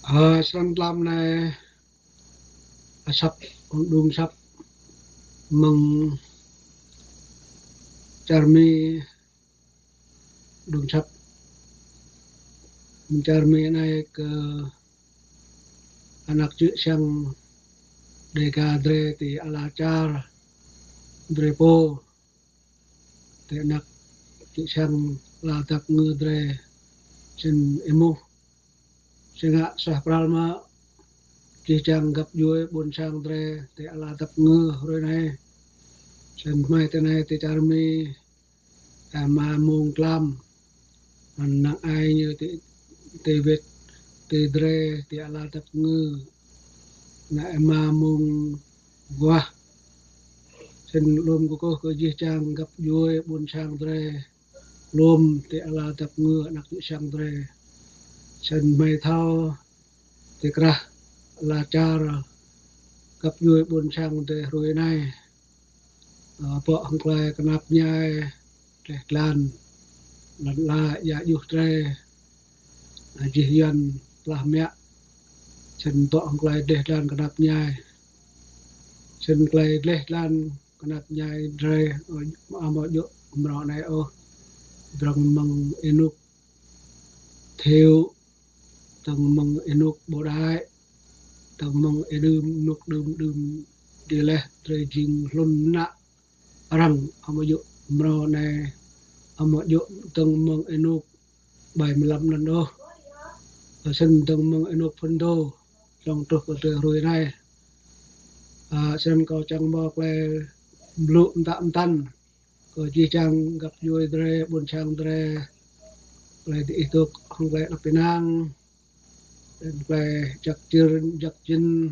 Sang làm này sắp đúng sắp mừng charmi đúng sắp mừng charmi này ke anak cucu sang dekadre ti alacar drepo ti anak cucu sang latak ngudre sen emu senga sah pralma kijang gap yue bun sang dre ti alatak ngu rồi này sen mai ti này ti charmi mà mung klam anak ai như ti vet ti dre ti alatak ngu na ma mung gua sen lom ko ji chang gap yue bun sang dre lom ti alatak ngu anak cucu sang dre sen mai thao ti krah la char gap yue bun sang dre rồi này po hong klai kanap nyai teh klan lan la ya yu tre ji yan lah mya sen po hong klai deh lan kanap nyai sen klai deh lan kanap nyai dre amo yo mro này o drang mang enuk theo tang mang enuk bodai tang mang edum nuk dum đi leh tre jing lun na rang amo yo mro này amo yo tang mang enuk 35 lần đó sân tầng mong enok phân đô trong trục của trời rồi này xem có chẳng bọc là lụm tạm tan có chi chẳng gặp vui dre buồn chẳng dre lại thì itu không lại là penang dan lại chắc chân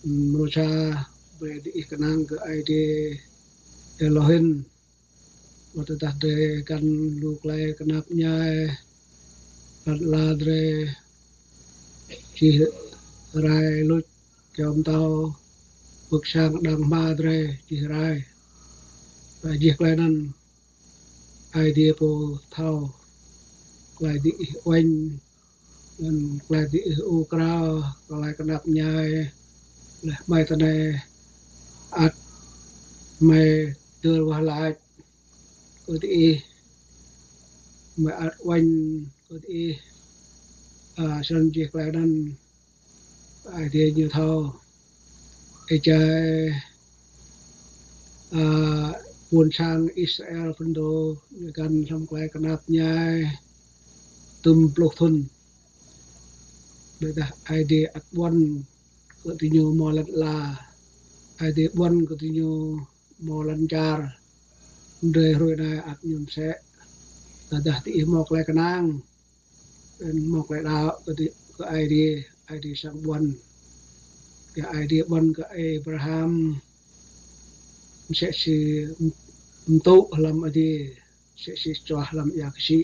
menusa về đi kenang ke ID Elohim waktu tadi kan lu lại kenapnya la dre chi rai lut chom tao bước sang đằng ma dre chi rai và việc lại nan idea po thao lại đi oanh nên lại đi ukra lại cái nắp nhai mai ta này at mai đưa vào lại có đi mai at oanh có đi sân việc lại nan idea như thao ai chơi buôn sang Israel phân đồ gần trong quay cái nắp nhai tum plok thun beda ID at one continue mo la ID one continue mo lancar de rồi này at nhum sẽ dah ti mok le kanang mok le da cái ID sang one cái ID one cái Abraham sẽ si untuk lam adi sẽ si cho lam ya si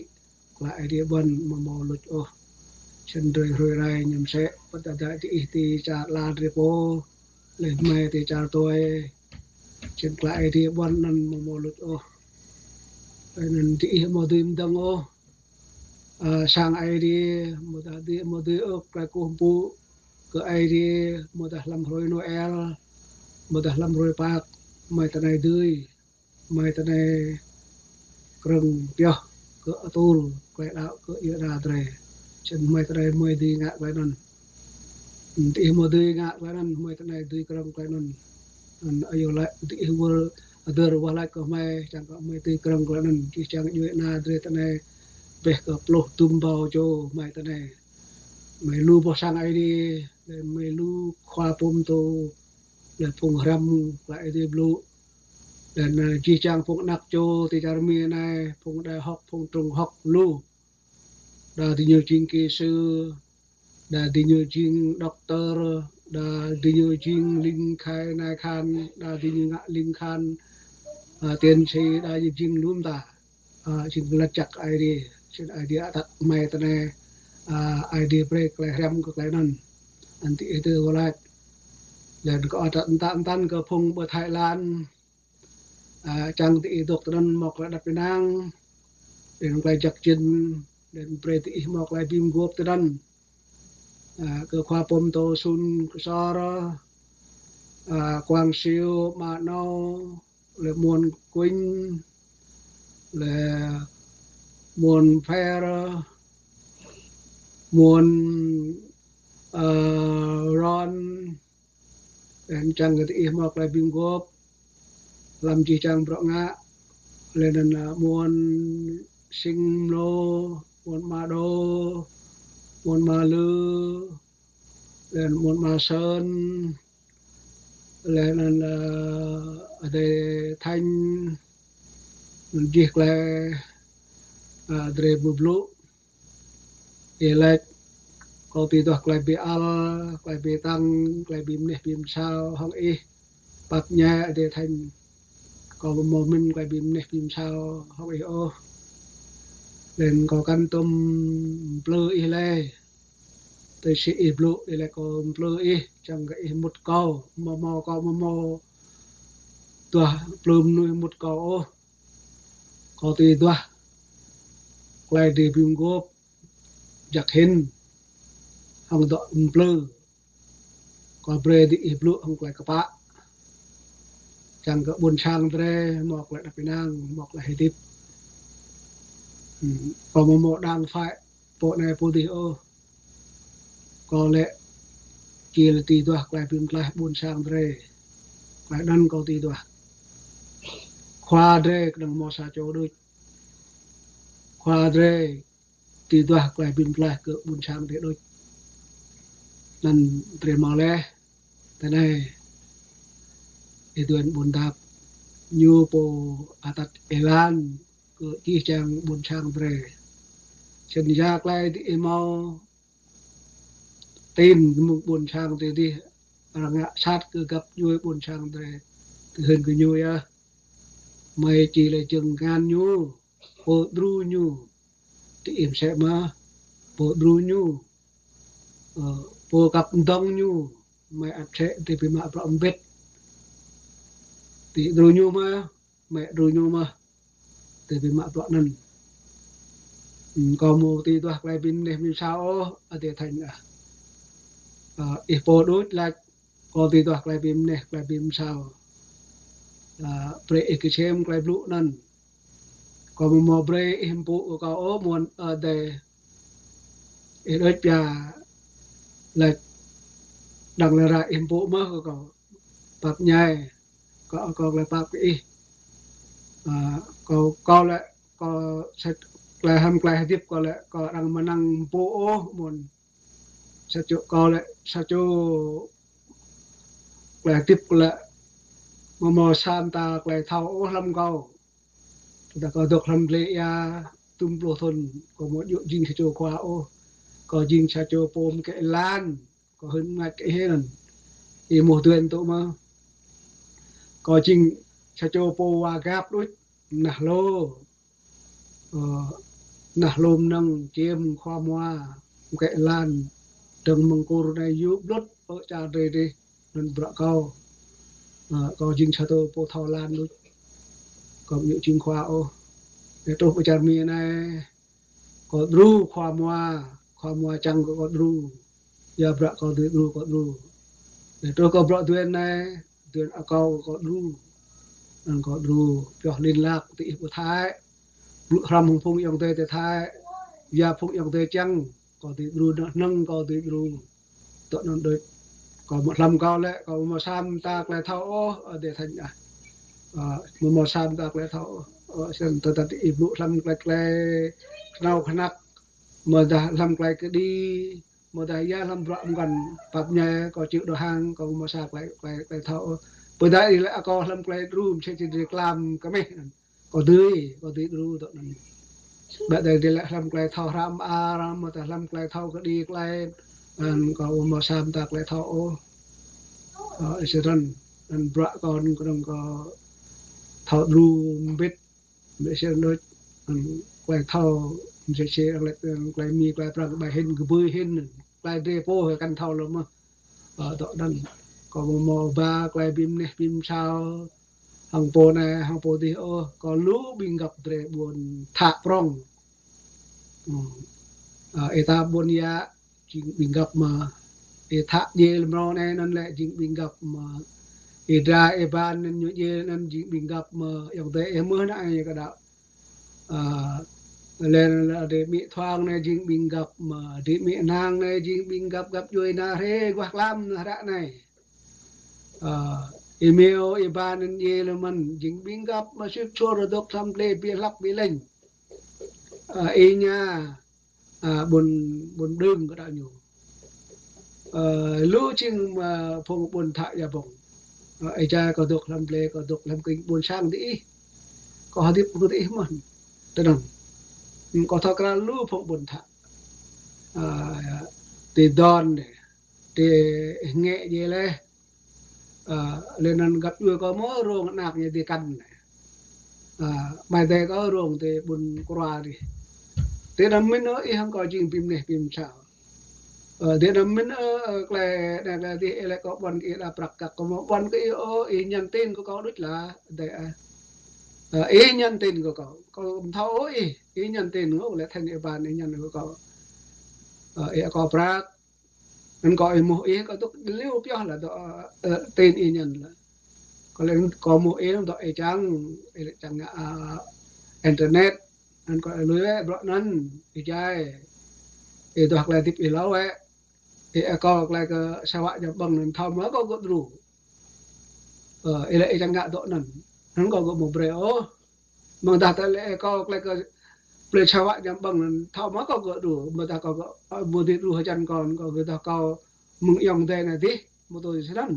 là ID one mo lut chân đời rồi này nhầm sẽ bắt đầu thì trả là repo lên mai thì trả tôi chân lại thì bọn nằm một lượt nên thì một đêm đông sang ai đi một đêm cái công vụ cái ai đi một đêm làm rồi Noel một đêm làm rồi Park mai tới này đuôi mai tới này rừng tiêu cái tool cái đạo cái yêu đà trời chân mai tới đây mai đi ngã cái nón thì một đi ngã cái nón mai tới này đi kerang cái nón ayo lại thì vừa ada ruang lại có mai chẳng có mai đi kerang cái nón chỉ chẳng như na tới tới này về cái ploh tum bao cho mai tới này mai lu bao sang ai đi mai lu khoa pom to là phùng ram lại đi blue dan chỉ chẳng phùng nặc cho thì charmi này phùng đại học phùng trung học lu đã đi nhiều chuyên kỹ sư đã đi nhiều chuyên doctor đã đi nhiều chuyên linh khai nai khan đã đi nhiều ngạ linh khan tiến sĩ đã đi chuyên luôn ta chuyên là chắc ID chuyên ID đặt mai tên này ID break lại ram cái lại năn anti itu gọi dan có tận tận tận cái phong ở Thái Lan chẳng thì độc tân mọc lại đặt Penang dan lại chắc chân dan berarti mok lai bim gop tedan cơ khoa pom tô sun so ro quang siêu mà nó là muôn quỳnh là muôn phe muôn ron dan chang cái im hoặc là bim gop làm chi chang bro ngã lên là muôn sinh lô muôn ma đô muôn ma lư lên muôn ma sơn lên là ở đây thanh giết lại dre bublu elek có tí toạc lại bị al lại bị tăng lại bị nè bị sao hong y bạc nhà ở đây thành có một mô mình lại bị nè bị sao hong y ô lên có căn tôm plơ y lê tôi sẽ y blu y lê có plơ y chẳng cái một câu mò mò có mò tua plum nuôi một câu ô có tí tua lại đi bìm gốp giặc hình hong dọ plơ có bre đi y blu hong lại các bạn chẳng có buồn sang tre mọc lại đặc biệt năng mọc lại hết có một đang phải bộ này bộ thì ô có lẽ kia là tì toạc lại phim lại buồn sang tre lại đăng có tì toạc khoa tre đừng mò xa chỗ đôi khoa tre tì toạc lại phim lại cỡ buồn sang tre đôi nên tre mò lẽ thế này thì tuyển buồn đạp như bộ atat elan cỡ chi chàng buồn sang tre chân giác lại thì mau tin một buồn sang thì đi rằng sát cứ gặp vui buồn sang thì hơn cứ vui á mày chỉ là chừng gan nhu bộ dru nhu thì em sẽ mà bộ dru nhu bộ gặp đông nhu mày ăn sẽ thì bị mạ bỏng biết thì dru nhu mà mẹ dru nhu mà thì bị mạ bỏng nần còn một tí toạc lại bên này sao ở để thành ipo đốt là có tí toạc lại bên này lại bên sao pre cái xem lại blue nần có một mò pre impo của cậu muốn ở đây ít ra là đằng là ra impo mơ của cậu bạc nhai có lại bạc cái có lại có sẽ lại ham lại tiếp có lại có đang mà năng po muốn sẽ chỗ có lại sẽ chỗ lại tiếp lại mà mò san ta lại thao lâm cầu đã có được làm lệ ya tum pro thôn có một dụng dinh cho qua ô có dinh cho pom cái lan có hơn ngay cái hết thì một tuyển tụ mà có dinh cho po wa gap đối nà lôm năng chiêm khoa moa cái lan đừng mong cô này giúp đốt ở cha đây đi nên bữa cao có dinh cho po thao lan đối có những chuyên khoa ô để tôi bây giờ mi này có dru khoa moa chẳng có dru giờ bữa có dru có dru để tôi có bữa tuyên này tuyên cao có dru có dru cho liên lạc thì của thái bữa hầm phong yong tê thái giờ phong yong tê chẳng có thì dru nâng có thì dru tụi nó đôi có một lâm cao lẽ có một sam ta lại thao để thành một sam ta lại thao sen tata ibu lam klek nau khanak mà lam klek đi mà ya lam ram gần bab nya có chịu đồ hàng có mà sa klek thao bữa đây lại có lam klek room sẽ làm cái mấy có tươi ru tụi này bây giờ đi lại lam klek thao ram ram mà lam klek thao cái đi klek có mà sam ta klek thao sẽ run bra con có thao ru biết để xem nó quay thao sẽ quay mi quay prang bài hình cái bơi hình quay depo căn thao lắm mà ở đó đằng có một mò ba quay bim này bim sao hàng po này hàng po thì có lũ bình gặp để buồn thả prong eta buồn ya chính mình gặp mà thạ dê làm rau này nên lại chính mình gặp mà ra ban nên như dê nên chính mình gặp mà yang thế em mới nãy cái đạo lên là để mỹ thoang này chính mình gặp mà để mỹ nang này chính mình gặp vui na rê hoặc làm ra này email iban nên dê là mình chính mình gặp mà ship cho rồi đọc tham play bị lắc bị lên nha buồn buồn đương cái đạo nhiều lưu trình mà phong buồn thạ nhà bổng ai cha có độc làm play có độc làm kinh buồn sang đi có hadip có đi mà tên rằng có thọ ra lưu phong buồn thạ thì đòn để nghe gì lên lên ăn gặp người có mớ ruộng nạc như thì căn bài đây có ruộng thì buồn qua đi thế là mình nói không có chuyện phim này phim sao thế là mình cái là thì lại có bọn kia là prakak có một bọn cái ý nhận tin của có đứt là để ý nhận tin của có thấu ý nhận tin của là thành địa bàn ý nhận của có prak mình gọi một ý có tục liêu piao là đó tên ý nhận là có lẽ có một ý đó ý chẳng internet anh gọi lưới bọnนั้นý trái ý hoặc là tiếp ý lâu ấy ý có lại cái sao vậy cho bằng nên thao mới có gỡ đủ ý lại chẳng ngạ độนั้นhắn có một breo mà ta lại có lại cáiเลยชาวะจำบังนั้นทอมาก็ก็ดูมาตาก็บ่ได้รู้จันก่อนก็คือตาก็มึงยองได้นะดิบ่ตัวสินั้น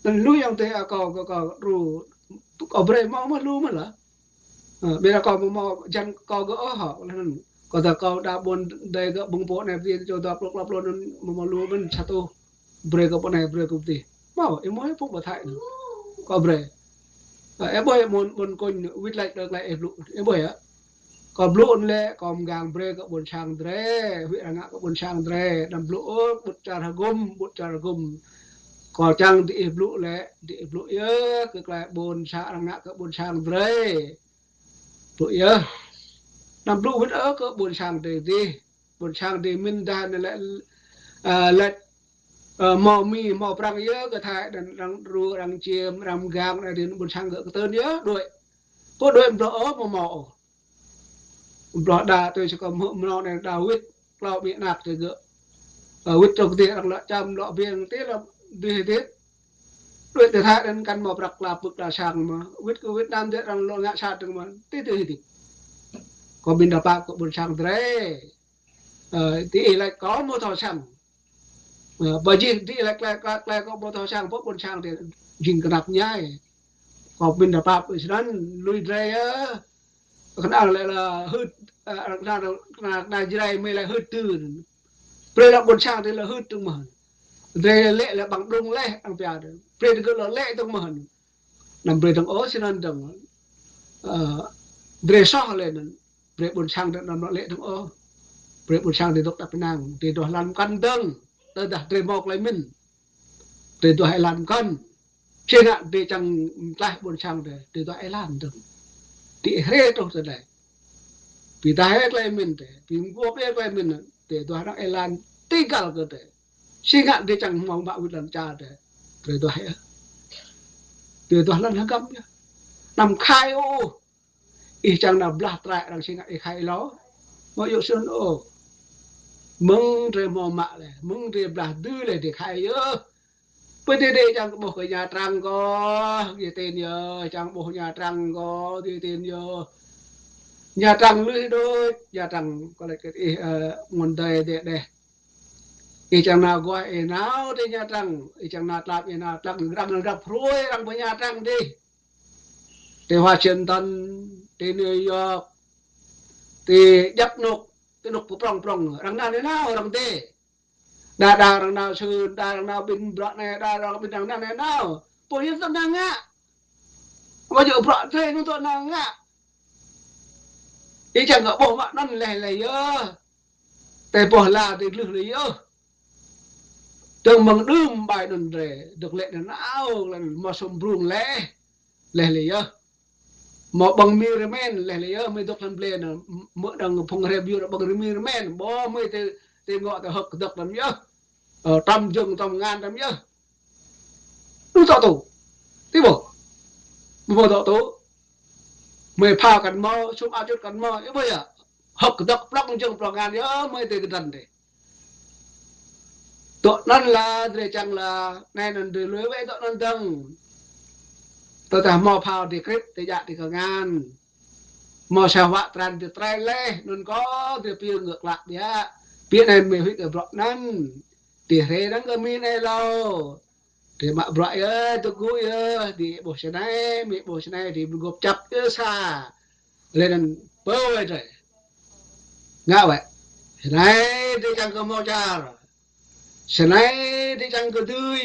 นั่นรู้ยองได้ก็รู้ก็เบรมารู้มันล่ะเวลาก็มาจันก็ฮะนั้นก็ตาก็ดาบนได้ก็บุงโปในที่จอดปลอกๆนั้นมารู้มันชะโตเบรก็ปนเบรก็ติมาเอมอยพวกบ่ไทยก็เบรเอบ่มนคนวิทย์ไลค์ไลค์เอฟลุเอบ่อะcó bluon le kom gang bre ko bon chang dre wi anga ko bon chang dre dam blu but char gum ko chang di blu le di blu ye ke kla bon cha anga ko bon chang dre blu ye dam blu wit ko bon chang de di bon chang de min da le le mò mi mò prang ye ko thai dan rang ru rang chiem ram gang na din bon chang ko tơn ye đuổi ko đuổi mò mò đó đa tôi sẽ có một này đào huyết lao bị nạt rồi gỡ huyết trồng tiền là lọ chăm lọ viên thế là vì thế đuổi từ thái đến căn một đặc là bực là sàng mà huyết nam thế rằng lo ngã sát được mà thế thì có bên đào bạc của bên sàng thế thì lại có một thằng sàng bởi vì thì lại có một thằng sàng bốc bên sàng thì dình cái đập nhai có bên đào bạc của nó lui rê á cái nào lại là hư là dưới mới là hư từ bây là buồn sang thì là hư trong mền đây lệ là bằng đông lệ bằng bia đấy bây giờ là lệ trong mền nằm bây trong ố xin ăn đồng bây sao lên bây buồn sang thì nằm lệ trong ố bây buồn sang thì đọc tập nàng thì đồ làm căn tương tôi đặt để mọc lại mình thì tôi hãy làm căn trên hạn thì chẳng lại buồn sang thì tôi hãy làm được thì hết trong giờ này vì ta hết lại mình thế vì quốc hết lại mình để tôi đang elan tí cả cơ thể sinh hạn thì chẳng mong bạo lần cha thế rồi tôi lần hấp nhá nằm khai ô ý chẳng nằm lạt lại đang sinh hạn khai ló mọi yêu xuân ô mừng rồi mò mạ này mừng rồi lạt đưa này thì khai ơ bây giờ đây chẳng bộ cái nhà trăng có gì tên nhờ chẳng bộ nhà trăng có gì tên nhờ nhà trăng lưới đôi nhà trăng có lại cái nguồn đời để ý chẳng nào gọi ý nào thì nhà trăng ý chẳng nào làm ý nào trăng răng gặp ruồi răng với nhà trăng đi thì Washington thì New York thì dấp nục cái nục của prong răng nào thế nào răng tê đa răng nào sư đa răng nào bình đoạn này đa răng bình răng này nào bộ nhân dân đang ngạ bây giờ đoạn thế nó tôi đang ngạ ý chẳng có bộ mạng nó lẻ ơแต่bỏ là thì lử lý ơ từng bằng đương bài đồn rể được lệ là não là mà sông bruông lẻ lý ơ mà bằng mirrorman lẻ ơ mới được làm play là mở đằng phòng review là bằng mirrorman bỏ mới từ thì ngọ thì học được làm nhớ ở trăm rừng trăm ngàn làm nhớ đúng tao tụ tí bộ tao tụ mày pha cần mò chụp áo chút cần mò như bây giờ học được lắm rừng trăm ngàn nhớ mới từ cái đần đấy tụi nó là để chẳng là này là để lưới vậy tụi nó đừng tụi ta mò phao thì clip thì dạ thì cả ngàn mò sao vạ tràn thì trai lê nên có thì phía ngược lại nhá phía này mình phải ở bọn năn thì thế đang có mi này lâu thì mà bọn ơi tôi vui ơi thì bộ xe này mi bộ xe này thì gộp chặt cứ xa lên bơ rồi ngã vậy thế này thì chẳng có mò cha rồi xe này thì chẳng có tươi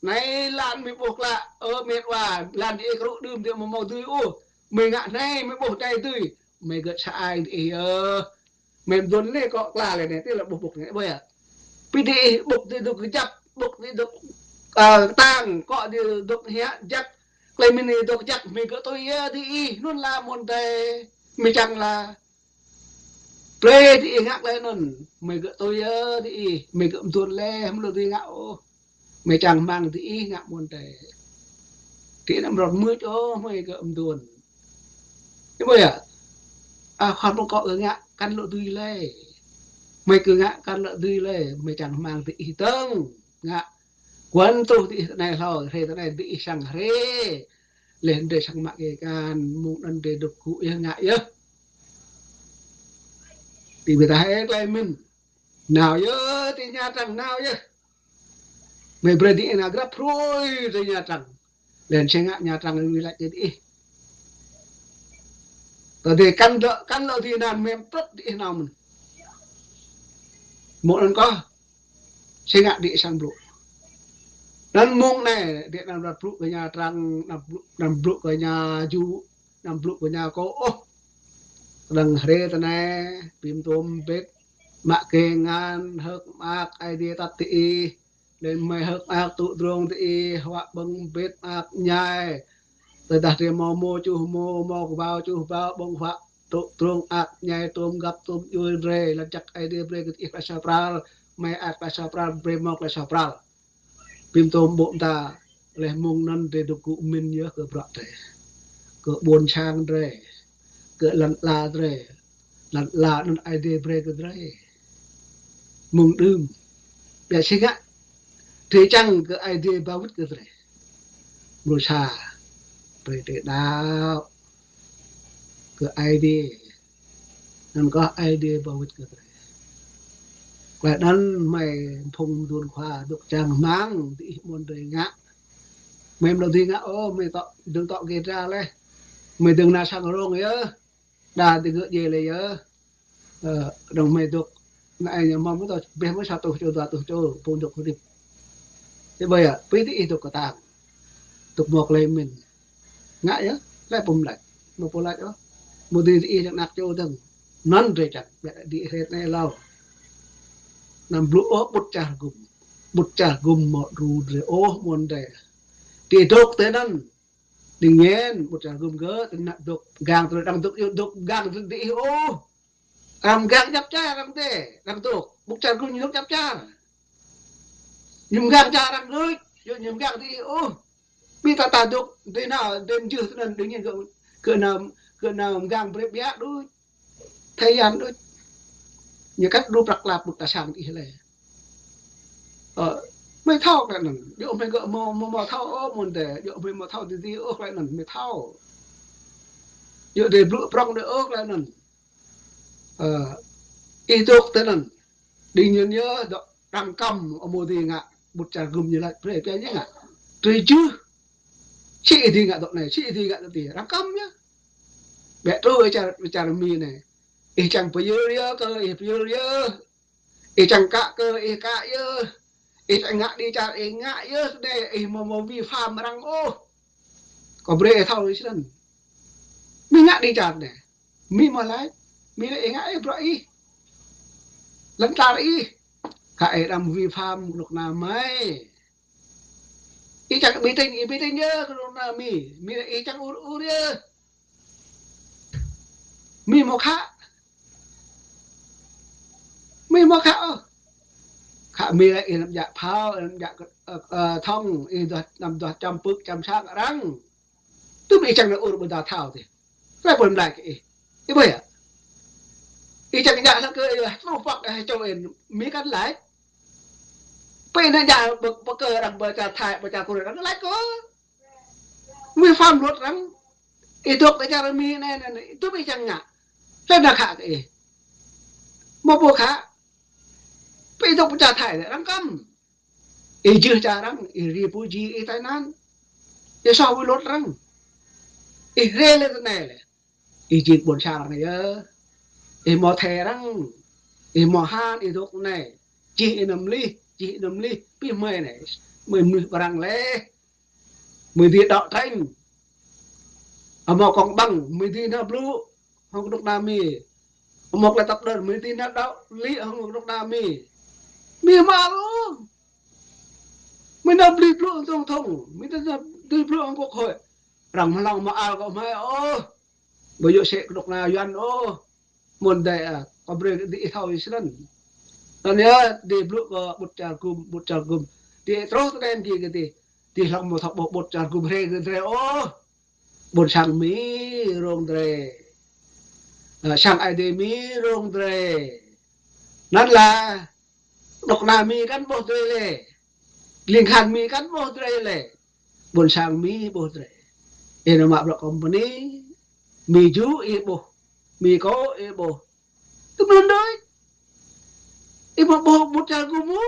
này lan mi buộc lạ mệt quá lan đi có đơm thì mà màu tươi ô mày ngã này mới buộc tay tươi mày gật sai thì mềm tuấn này có là này tức là buộc này bây giờ vì thì buộc thì được chặt buộc thì được tang cọ thì được hé chắc lấy mình thì được chắc mình cứ tôi thì luôn là một đề mình chẳng là play thì ngạc lên luôn mình cứ tôi thì mình cứ tuần lê không được thì ngạo mày chẳng mang thì ngạo một đề thì nó rọt mưa cho mày cứ tuần thế bây giờ khoan một cọ ở ngạ căn lộ tùy lê mày cứ ngạ căn lộ tùy lê mày chẳng mang thì tông ngạ quấn tu thì này thôi thế này thì sang rê lên để sang mạng cái can muốn ăn để được cụ yêu ngại nhá thì người ta hết lại mình nào nhớ thì nhà chẳng nào nhá mày bây đi nào grab rồi rồi nhà chẳng lên xe ngạ nhà chẳng người lại đi rồi thì căn lợ thì nào mềm tất đi nào mình một lần có xe ngạ đi sang brụ dan mung này dia nam đặt brụ cái nhà trang nam brụ cái nhà du nam brụ cái nhà có đằng rê ta này phim tôm bếp mạ kê ngan hớt mạc ai đi tắt tị lên mày hớt mạc tụ drong tị hoa bưng bếp mạc nhai tới đặt thì mò chú mò chú vào bông hoa tụ drong ạc nhai tôm gặp tôm vui rê là chắc ai đi rê cái ít sa pral mày ạc sa pral bre mọc sa pral phim tôm bụng ta lên mông năn để được cụ mình nhớ cửa bọt thế cửa buồn sang rê cửa lăn la rê lăn la nên ai đi bre cái rê mông đơm để xin á thế chăng cái ai đi bao vít cái rê rồi xa bre để đào cái ai đi nên có ai đi bao vít cái rê và đan mày phùng tuần khoa được chàng mang thì muốn đời ngã mày đầu tiên ngã mày tọ đừng tọ kia ra lên mày đừng nào sang rong nhớ đà thì gợi gì lấy nhớ đồng mày được này nhà mong tao bé mới sao tao cho phun được cái thế bây giờ bây thì được cái tàng tục một lên mình ngã nhớ lại bùng lại một bộ lại đó một đi thì chẳng nạp cho từng nón rồi chẳng mẹ đi hết này lâu nằm lũ bút trà gùm một rù rồi muôn đề thì đốt tới năn đình nhiên bút trà gùm gỡ thì nặng đục gang rồi đang đục gang rồi đi làm gang chắp cha làm thế làm tục bút trà gùm như chắp cha nhầm gang cha làm rồi nhầm gang thì bi ta đục thế nào đến chưa thế nên đương nhiên cỡ nào gang bếp bé đôi thay ăn đôi như cách đục lạc lạp bút trà sang thì thếไม่เท่ากันนั่นโยมไม่ก็มอเท่ามันแต่โยมไม่มอเท่าดีๆอะไรนั่นไม่เท่าโยเดบลุปรองเดอะไรนั่นอีตุกแต่นั่นดีเงี้ยเยอะดอกรังกำอโมดีงะบุตรกุมnhư lạiเปรี้ยยังอ่ะตรีจื้อชี้ดีงะดอกไหนชี้ดีงะตีรังกำเนี่ยแบบรู้ไอ้จารมีเนี่ยไอ้จังไปเยอะก็ไอ้ไปเยอะไอ้จังกะก็ไอ้กะเยอะít anh ngại đi cha anh ngại nhớ đây anh mà vi phạm mà đang có bể thao đấy chứ mình ngại đi chặt này mi mà lái mi lại ngại vậy lẫn ta đấy hãy làm vi phạm lúc nào mấy ý chẳng bị tình nhớ lúc nào mi lại ý chẳng u đi mi một khác mi mà khả mi lại làm dạ phao làm dạ thông làm đoạt trăm bước trăm sáng răng tôi bị chẳng là ur bên đào thảo thì lại buồn lại cái bây à ý chẳng dạ sao cơ nó phật hay cho em mi cắt lại bây giờ dạ bậc cơ đằng bờ trà thải bờ trà cô nó lại có mi phàm luật răng itu cái cara mi này itu bị chẳng ngạ rất là khả cái mà bộ khả bây giờ trà thải răng cam ý chưa trà răng ý refugee ý tai nan ý so với luật răng ý rê lên này ý chỉ buồn sang này ý mò thè răng ý mò han ý thuốc này chỉ nằm ly bị mười này mười răng lẽ mười tiền đọ tranh mò còn bằng mười tiền hợp lũ không có độc đam mì một là tập đơn mười tiền hợp đọ lý không có độc đam mì mì mà luôn mình đập lì lũ thông thông mình đập lì lũ ông quốc hội rằng lòng mà ao có mấy ô bây giờ sẽ độc nào doan ô muốn đây có bề đi thao Israel nên nhớ đi lũ có bột char gum đi trâu tên gì cái thì lòng một thọ bột char gum re ô bột sang mỹ rong re sang ai đi mỹ rong reนั่นlà độc nào mi cắn bột re lệ liên khang mi cắn bột re lệ bột sang mỹ bột re ini mak blok company mi ju ibu mi ko ibu tu belum doi ibu bo bocah gumu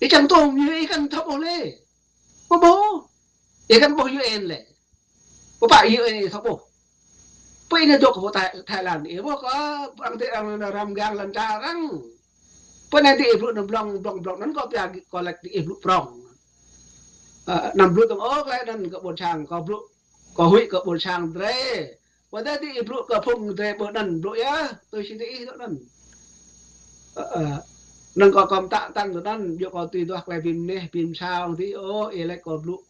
ikan tom như ikan thấp boleh bo ikan bo UN le bo pak UN thấp bo po ini dok bo Thái Lan ibu ko ang te ram gang lancarang po nanti ibu blong nan ko pia kolek ibu prong nằm blue tông ốc lại nên có bồn sang có hụi có bồn sang tre và thế thì blue có phùng tre bữa nần blue á tôi xin ý đó nần nâng có cầm tạ tăng rồi nần giờ có tùy thuộc lại phim sao thì ô lại có blue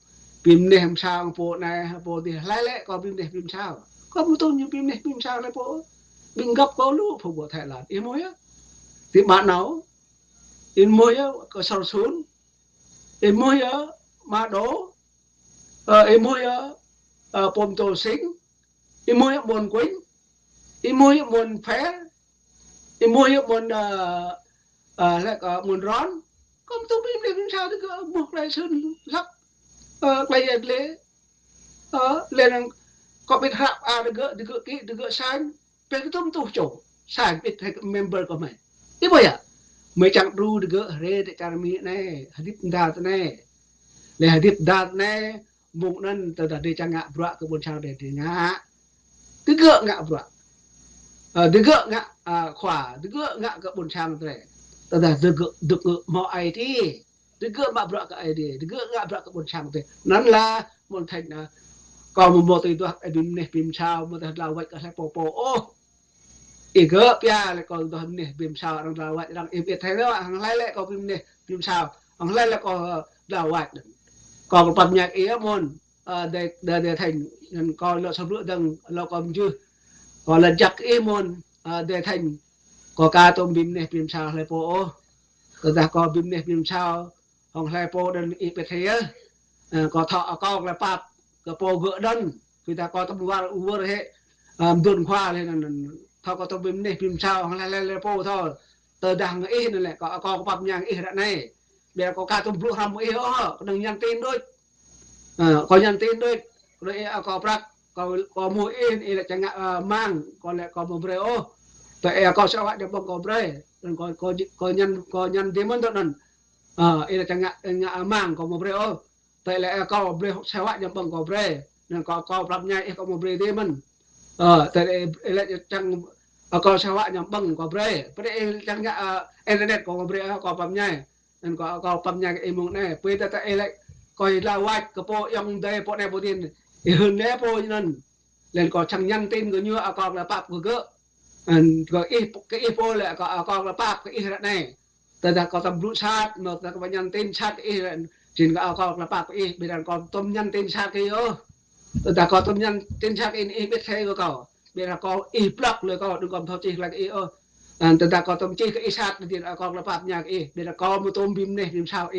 phim này làm sao bộ này bộ thì lại có phim này phim sao có một tôn như phim này phim sao này bộ mình gặp có lũ phục của Thái Lan im mối á thì bạn nào im mối á có sầu xuống im mối á mà đố môi pom tô sinh môi buồn quýnh môi buồn phé môi buồn lại có buồn rón không tôi biết làm sao thì có buộc lại sơn lắp quay lễ lên có biết hạp được gỡ sang về cái tôm tủ chỗ sang biết hay member của mày thế bây giờ mấy chẳng ru được gỡ rê để trả mi này hadip đa này le hadip dat ne mung nan ta de changa bra ke bon chang de nga de ge nga bra de ge nga khwa de ge nga ke bon chang de ta de ge mo ai ti de ge ma bra ke ai de ge nga bra ke bon chang de nan la mon thành na ko mo ti to ai bim ne bim chao mo ta la wai ka la po o e ge pya le ko to ne bim chao rang la wai rang e thai lo hang lai le ko bim ne bim chao hang lai le ko la wai còn bật nhạc ý môn để thành còn lựa sắp lựa đằng lo còn chưa còn là giặc ý môn để thành có ca tôm bìm này bìm sao lại po có ra có bìm này bìm sao hoặc lại po đần ý bệt thế có thọ con là pap có po gỡ đần vì ta có tôm qua uber hệ đồn khoa nên là thọ có tôm bìm này bìm sao hoặc lại po thôi từ đằng ý này lại có bật nhạc ý đoạn này bây có ca tôm blue ham ý đừng nhắn tin đôi có nhắn tin đôi rồi có prak có mua in là chẳng mang còn lại có một breo tại có sao vậy được có bre có nhắn tin mất đơn là chẳng mang có một breo tại lại có bre sao vậy được có bre nên có prak nhai có một bre đi mình tại lại chẳng có sao vậy nhầm bằng có bre chẳng internet có một bre có prak nhai nên có prak nhai cái em này bây giờ tại lại coi là white cái po yang đây po này po tiền hơn đấy po nên lên có chẳng nhăn tin cứ như còn là pap cứ có cái po lại còn là pap cái này tại là có tầm rút sát mà ta có nhăn tin sát cái chỉ còn là pap cái bây giờ còn tôm nhăn tin sát cái tại ta có tôm nhăn tin sát cái biết thế có bây giờ có block rồi có đừng còn thao chỉ là cái tận ta có tôm chi cái sát thì con là pháp nhạc để là có một tôm bìm này làm sao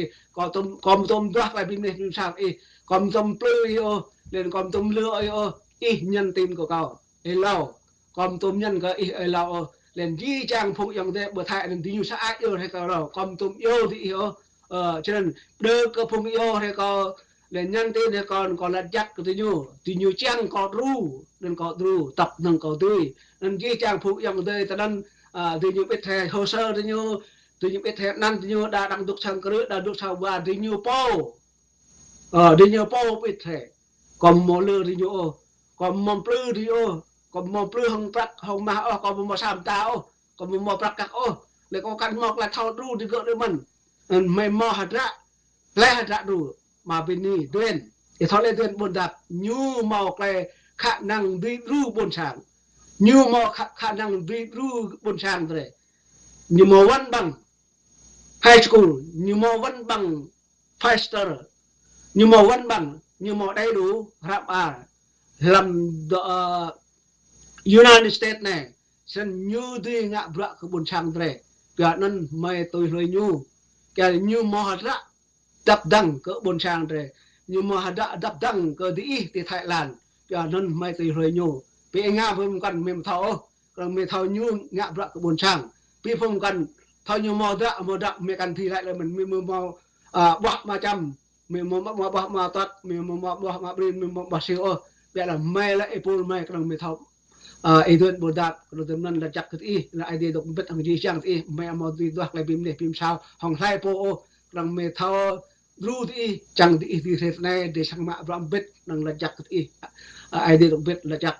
có một tôm đoát lại bìm này làm sao có một tôm plơi nên có một tôm lửa nhân tin của cậu lâu có một tôm nhân cái lâu lên ghi trang phụ yang thế bữa thay nên tí nhiều xã yêu hay cậu đâu có một tôm yêu thì yêu cho nên đưa cái phụ yêu hay có lên nhân tin hay còn là chắc cái tí nhiều trang có ru nên có ru tập nên có tươi nên ghi trang phụ yang thế ta nên thì như biết thẻ hồ sơ thì như biết thẻ năng thì như đã đăng đúc sang cứ đã đúc sau và thì như thì như po biết thẻ còn một lừa thì như còn một plư thì còn một plư hồng bạc hồng mà còn một sàm tao còn một bạc các lại có căn một là thao ru thì gỡ được mình mày mò hạt ra lấy hạt ra đủ mà bên này tuyên thì thao lên tuyên buồn đạp như màu cái khả năng đi ru buồn sáng như mà khả năng đi ru buồn sang rồi như mà văn bằng high school như mà văn bằng five như mà văn bằng như mà đầy đủ làm United States này sen như đi ngạ vợ cái buồn sang rồi cả nên mày tôi lời nhu cái như mà hạt ra đập đằng cỡ buồn sang rồi như mà hạt ra đập đằng cỡ đi thì Thái Lan cả nên mày tôi lời nhu vì anh Nga với mình mình thao còn mình thao như ngạ vợ cái buồn sang vì phong cần thao như mò đã mình cần thì lại là mình mò bọc mà chăm mình mò bọc mà tắt mình mò bọc mà brin mình mò bọc siêu vậy là mày lại Apple mày còn mình thao itu bodak kalau teman la jak la idea dok bet ang ji siang me mo di dak la bim ne bim sao hong lai po lang me thao ru chang di set ne de sang ma bram bet nang la jak idea dok bet la jak